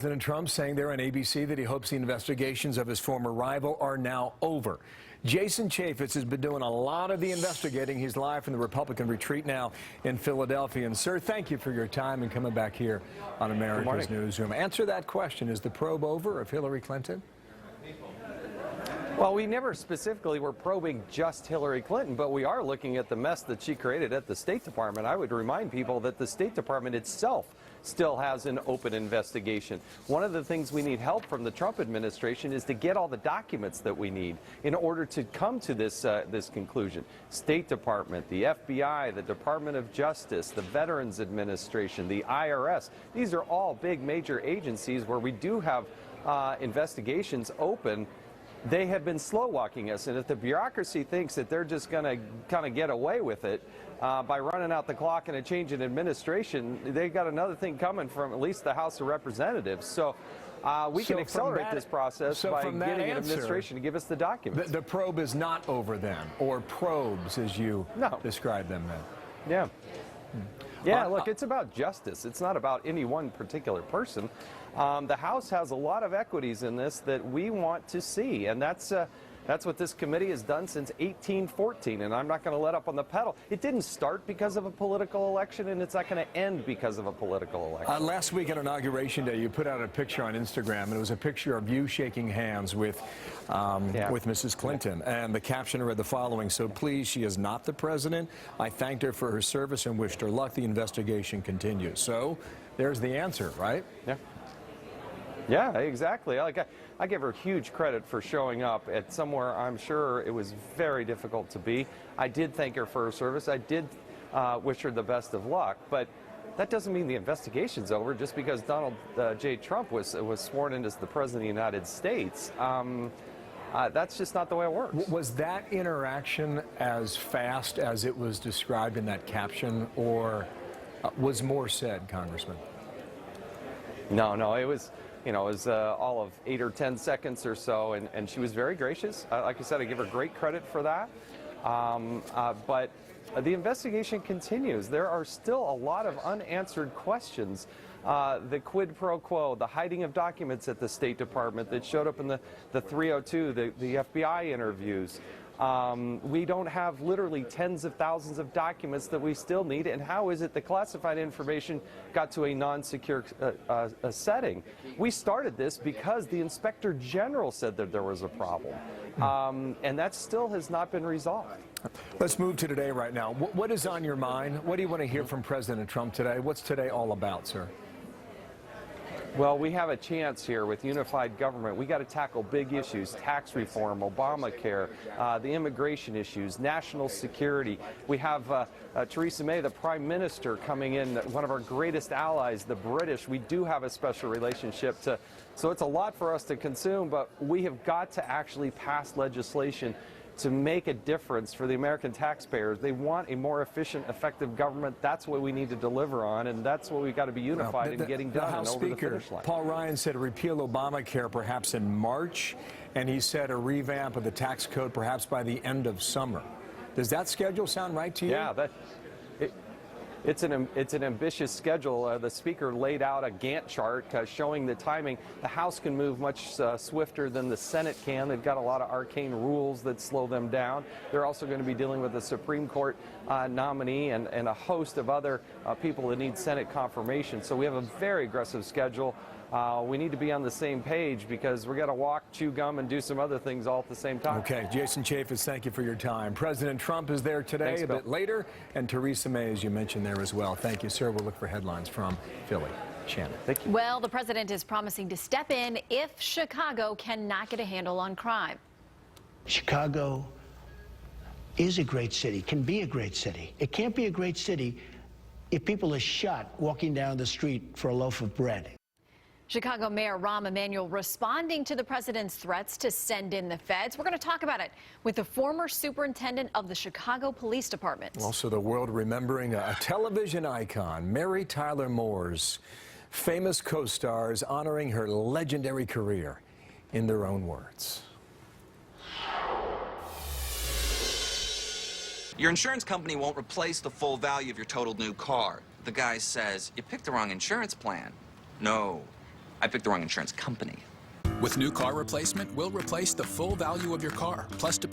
President Trump saying there on ABC that he hopes the investigations of his former rival are now over. Jason Chaffetz has been doing a lot of the investigating. He's live from the Republican retreat now in Philadelphia. And, sir, thank you for your time and coming back here on America's Newsroom. Answer that question. Is the probe over of Hillary Clinton? Well, we never specifically were probing just Hillary Clinton, but we are looking at the mess that she created at the State Department. I would remind people that the State Department itself still has an open investigation. One of the things we need help from the Trump administration is to get all the documents that we need in order to come to this conclusion. State Department, the FBI, the Department of Justice, the Veterans Administration, the IRS. These are all big major agencies where we do have investigations open. They have been slow walking us, and if the bureaucracy thinks that they're just going to kind of get away with it by running out the clock and a change in administration, they got another thing coming from at least the House of Representatives. So we can accelerate this process by getting an administration to give us the documents. The probe is not over then, or probes as you describe them then. Yeah. Yeah, look, it's about justice. It's not about any one particular person. The House has a lot of equities in this that we want to see, and that's what this committee has done since 1814, and I'm not going to let up on the pedal. It didn't start because of a political election, and it's not going to end because of a political election. Last week on Inauguration Day, you put out a picture on Instagram, and it was a picture of you shaking hands with Mrs. Clinton, and the caption read the following: "So please, she is not the president. I thanked her for her service and wished her luck. The investigation continues." So there's the answer, right? Yeah. Yeah, exactly. I give her huge credit for showing up at somewhere I'm sure it was very difficult to be. I did thank her for her service. I did wish her the best of luck, but that doesn't mean the investigation's over just because Donald J. Trump was sworn in as the President of the United States. That's just not the way it works. Was that interaction as fast as it was described in that caption, or was more said, Congressman? No, it was... You know, it was all of 8 or 10 seconds or so, and she was very gracious. Like I said, I give her great credit for that. But the investigation continues. There are still a lot of unanswered questions. The quid pro quo, the hiding of documents at the State Department that showed up in the 302, the FBI interviews. We don't have literally tens of thousands of documents that we still need, and how is it the classified information got to a non-secure setting? We started this because the Inspector General said that there was a problem, and that still has not been resolved. Let's move to today right now. What is on your mind? What do you want to hear from President Trump today? What's today all about, sir? Well, we have a chance here with unified government. We got to tackle big issues: tax reform, Obamacare, the immigration issues, national security. We have Theresa May, the Prime Minister, coming in, one of our greatest allies, the British. We do have a special relationship so it's a lot for us to consume, but we have got to actually pass legislation to make a difference for the American taxpayers. They want a more efficient, effective government. That's what we need to deliver on, and that's what we've got to be unified in getting done and over the finish line. Paul Ryan said repeal Obamacare perhaps in March, and he said a revamp of the tax code perhaps by the end of summer. Does that schedule sound right to you? Yeah, it's an ambitious schedule. The Speaker laid out a Gantt chart showing the timing. The House can move much swifter than the Senate can. They've got a lot of arcane rules that slow them down. They're also going to be dealing with a Supreme Court nominee and a host of other people that need Senate confirmation. So we have a very aggressive schedule. We need to be on the same page because we're going to walk, chew gum, and do some other things all at the same time. Okay, Jason Chaffetz, thank you for your time. President Trump is there today. Thanks, a bit later, and Theresa May, as you mentioned there as well. Thank you, sir. We'll look for headlines from Philly. Shannon. Thank you. Well, the president is promising to step in if Chicago cannot get a handle on crime. Chicago is a great city, can be a great city. It can't be a great city if people are shot walking down the street for a loaf of bread. Chicago Mayor Rahm Emanuel responding to the president's threats to send in the feds. We're going to talk about it with the former superintendent of the Chicago Police Department. Also, the world remembering a television icon, Mary Tyler Moore's famous co-stars, honoring her legendary career in their own words. Your insurance company won't replace the full value of your totaled new car. The guy says, you picked the wrong insurance plan. No. I picked the wrong insurance company. With new car replacement, we'll replace the full value of your car, plus depreciation.